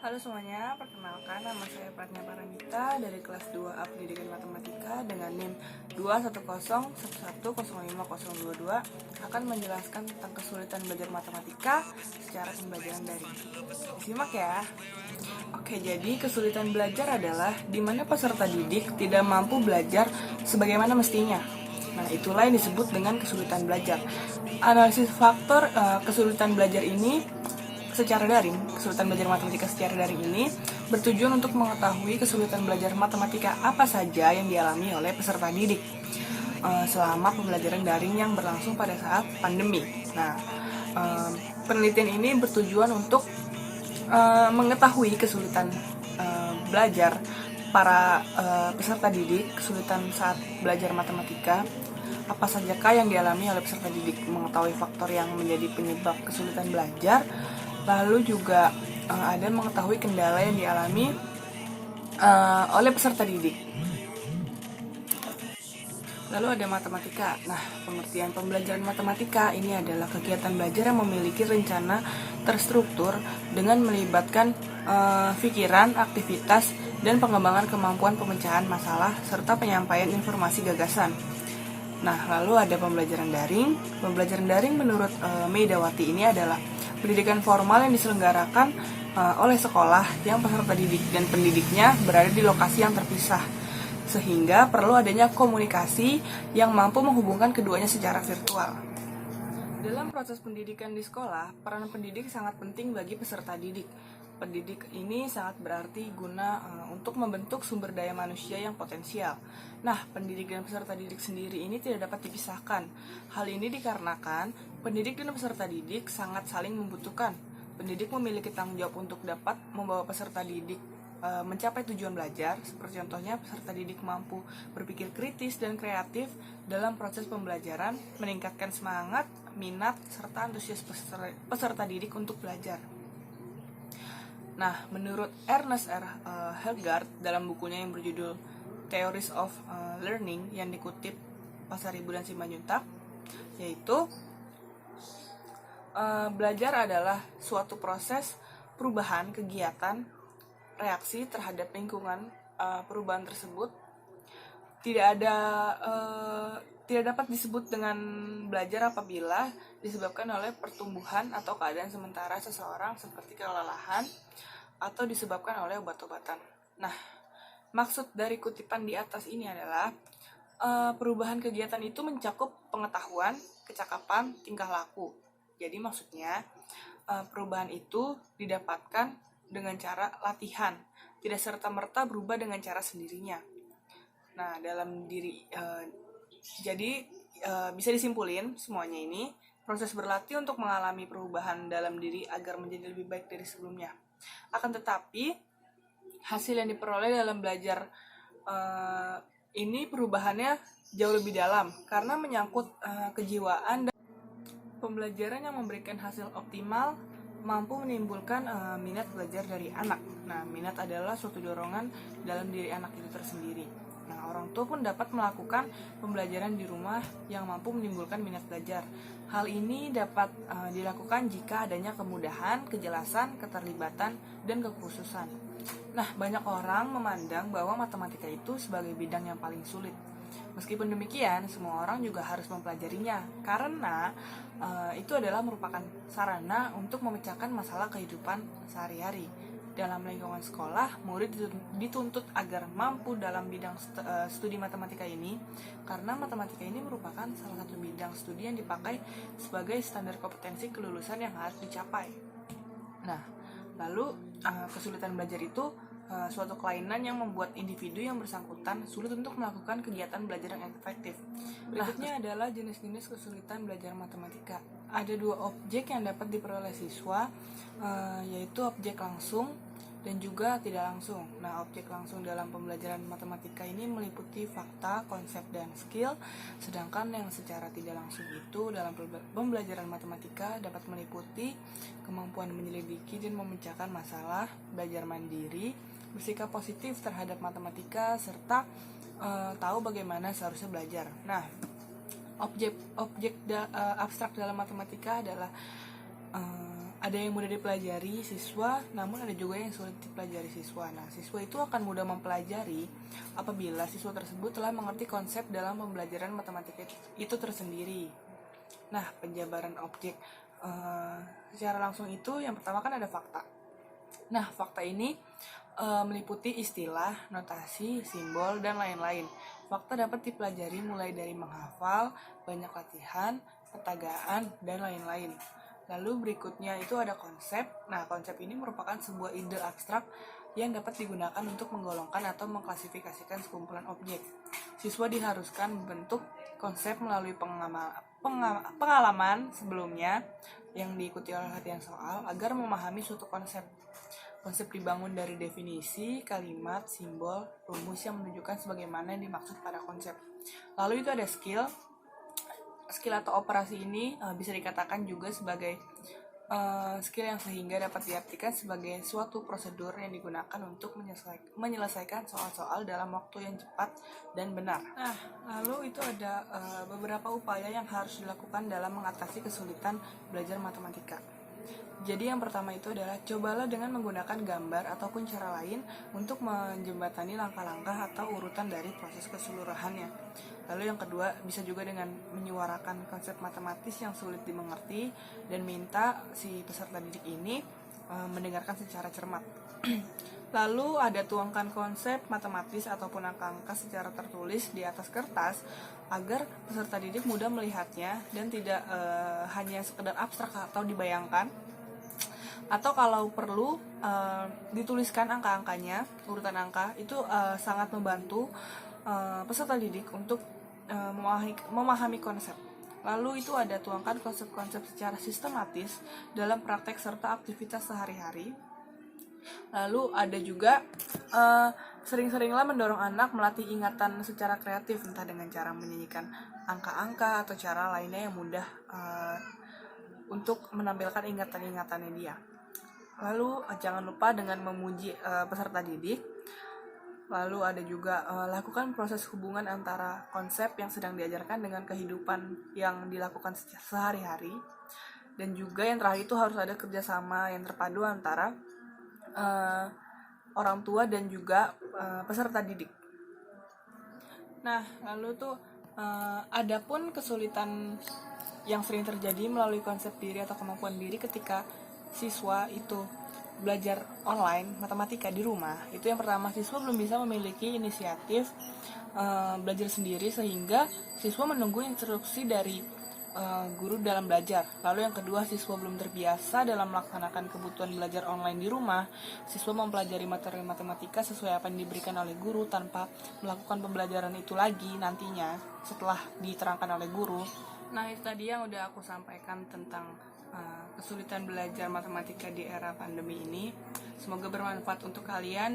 Halo semuanya, perkenalkan nama saya Pratnya Paramita dari kelas 2A Pendidikan Matematika dengan NIM 21011050022 akan menjelaskan tentang kesulitan belajar matematika secara pembelajaran daring. Disimak ya. Oke, jadi kesulitan belajar adalah di mana peserta didik tidak mampu belajar sebagaimana mestinya. Nah, itulah yang disebut dengan kesulitan belajar. Analisis faktor kesulitan belajar ini secara daring, kesulitan belajar matematika secara daring ini bertujuan untuk mengetahui kesulitan belajar matematika apa saja yang dialami oleh peserta didik selama pembelajaran daring yang berlangsung pada saat pandemi. Nah, penelitian ini bertujuan untuk mengetahui kesulitan belajar para peserta didik, kesulitan saat belajar matematika, apa sajakah yang dialami oleh peserta didik, mengetahui faktor yang menjadi penyebab kesulitan belajar, lalu juga ada mengetahui kendala yang dialami oleh peserta didik. Lalu ada matematika. Nah, pengertian pembelajaran matematika ini adalah kegiatan belajar yang memiliki rencana terstruktur dengan melibatkan pikiran, aktivitas, dan pengembangan kemampuan pemecahan masalah serta penyampaian informasi gagasan. Nah, lalu ada pembelajaran daring. Pembelajaran daring menurut Meidawati ini adalah pendidikan formal yang diselenggarakan oleh sekolah yang peserta didik dan pendidiknya berada di lokasi yang terpisah, sehingga perlu adanya komunikasi yang mampu menghubungkan keduanya secara virtual. Dalam proses pendidikan di sekolah, peran pendidik sangat penting bagi peserta didik. Pendidik ini sangat berarti guna untuk membentuk sumber daya manusia yang potensial. Nah, pendidik dan peserta didik sendiri ini tidak dapat dipisahkan. Hal ini dikarenakan pendidik dan peserta didik sangat saling membutuhkan. Pendidik memiliki tanggung jawab untuk dapat membawa peserta didik mencapai tujuan belajar, seperti contohnya peserta didik mampu berpikir kritis dan kreatif dalam proses pembelajaran, meningkatkan semangat, minat, serta antusias peserta didik untuk belajar. Nah, menurut Ernest R. Helgard dalam bukunya yang berjudul Theories of Learning yang dikutip Pasaribu dan Simanjuntak, yaitu belajar adalah suatu proses perubahan kegiatan reaksi terhadap lingkungan perubahan tersebut tidak dapat disebut dengan belajar apabila disebabkan oleh pertumbuhan atau keadaan sementara seseorang seperti kelelahan atau disebabkan oleh obat-obatan. Nah, maksud dari kutipan di atas ini adalah perubahan kegiatan itu mencakup pengetahuan, kecakapan, tingkah laku. Jadi maksudnya perubahan itu didapatkan dengan cara latihan, tidak serta-merta berubah dengan cara sendirinya. Nah, dalam diri jadi bisa disimpulin semuanya ini proses berlatih untuk mengalami perubahan dalam diri agar menjadi lebih baik dari sebelumnya. Akan tetapi hasil yang diperoleh dalam belajar ini perubahannya jauh lebih dalam karena menyangkut kejiwaan dan pembelajaran yang memberikan hasil optimal mampu menimbulkan minat belajar dari anak. Nah, minat adalah suatu dorongan dalam diri anak itu tersendiri. Nah, orang tua pun dapat melakukan pembelajaran di rumah yang mampu menimbulkan minat belajar. Hal ini dapat dilakukan jika adanya kemudahan, kejelasan, keterlibatan, dan kekhususan. Nah, banyak orang memandang bahwa matematika itu sebagai bidang yang paling sulit. Meskipun demikian, semua orang juga harus mempelajarinya karena itu adalah merupakan sarana untuk memecahkan masalah kehidupan sehari-hari. Dalam lingkungan sekolah, murid dituntut agar mampu dalam bidang studi matematika ini karena matematika ini merupakan salah satu bidang studi yang dipakai sebagai standar kompetensi kelulusan yang harus dicapai. Nah, lalu kesulitan belajar itu suatu kelainan yang membuat individu yang bersangkutan sulit untuk melakukan kegiatan belajar yang efektif. Berikutnya adalah jenis-jenis kesulitan belajar matematika. Ada dua objek yang dapat diperoleh siswa, yaitu objek langsung dan juga tidak langsung. Nah, objek langsung dalam pembelajaran matematika ini meliputi fakta, konsep, dan skill, sedangkan yang secara tidak langsung itu dalam pembelajaran matematika dapat meliputi kemampuan menyelidiki dan memecahkan masalah, belajar mandiri, bersikap positif terhadap matematika, serta tahu bagaimana seharusnya belajar. Nah, objek abstrak dalam matematika adalah ada yang mudah dipelajari siswa, namun ada juga yang sulit dipelajari siswa. Nah, siswa itu akan mudah mempelajari apabila siswa tersebut telah mengerti konsep dalam pembelajaran matematika itu tersendiri. Nah, penjabaran objek secara langsung itu yang pertama kan ada fakta. Nah, fakta ini meliputi istilah, notasi, simbol, dan lain-lain. Fakta dapat dipelajari mulai dari menghafal, banyak latihan, pertagaan, dan lain-lain. Lalu berikutnya itu ada konsep. Nah, konsep ini merupakan sebuah ide abstrak yang dapat digunakan untuk menggolongkan atau mengklasifikasikan sekumpulan objek. Siswa diharuskan membentuk konsep melalui pengalaman sebelumnya yang diikuti oleh latihan soal agar memahami suatu konsep. Konsep dibangun dari definisi, kalimat, simbol, rumus yang menunjukkan sebagaimana yang dimaksud pada konsep. Lalu itu ada skill. Skill atau operasi ini bisa dikatakan juga sebagai skill yang sehingga dapat diartikan sebagai suatu prosedur yang digunakan untuk menyelesaikan soal-soal dalam waktu yang cepat dan benar. Nah, lalu itu ada beberapa upaya yang harus dilakukan dalam mengatasi kesulitan belajar matematika. Jadi yang pertama itu adalah cobalah dengan menggunakan gambar ataupun cara lain untuk menjembatani langkah-langkah atau urutan dari proses keseluruhannya. Lalu yang kedua, bisa juga dengan menyuarakan konsep matematis yang sulit dimengerti dan minta si peserta didik ini mendengarkan secara cermat. Lalu ada tuangkan konsep matematis ataupun angka-angka secara tertulis di atas kertas agar peserta didik mudah melihatnya dan tidak hanya sekedar abstrak atau dibayangkan. Atau kalau perlu dituliskan angka-angkanya, urutan angka itu sangat membantu peserta didik untuk memahami konsep. Lalu itu ada tuangkan konsep-konsep secara sistematis dalam praktek serta aktivitas sehari-hari. Lalu ada juga sering-seringlah mendorong anak melatih ingatan secara kreatif, entah dengan cara menyanyikan angka-angka atau cara lainnya yang mudah untuk menampilkan ingatan-ingatannya dia. Lalu jangan lupa dengan memuji peserta didik. Lalu ada juga lakukan proses hubungan antara konsep yang sedang diajarkan dengan kehidupan yang dilakukan sehari-hari. Dan juga yang terakhir itu harus ada kerjasama yang terpadu antara orang tua dan juga peserta didik. Nah, lalu tuh adapun kesulitan yang sering terjadi melalui konsep diri atau kemampuan diri ketika siswa itu belajar online matematika di rumah. Itu yang pertama, siswa belum bisa memiliki inisiatif belajar sendiri sehingga siswa menunggu instruksi dari guru dalam belajar. Lalu yang kedua, siswa belum terbiasa dalam melaksanakan kebutuhan belajar online di rumah. Siswa mempelajari materi matematika sesuai apa yang diberikan oleh guru tanpa melakukan pembelajaran itu lagi nantinya setelah diterangkan oleh guru. Nah, itu tadi yang udah aku sampaikan tentang kesulitan belajar matematika di era pandemi ini. Semoga bermanfaat untuk kalian.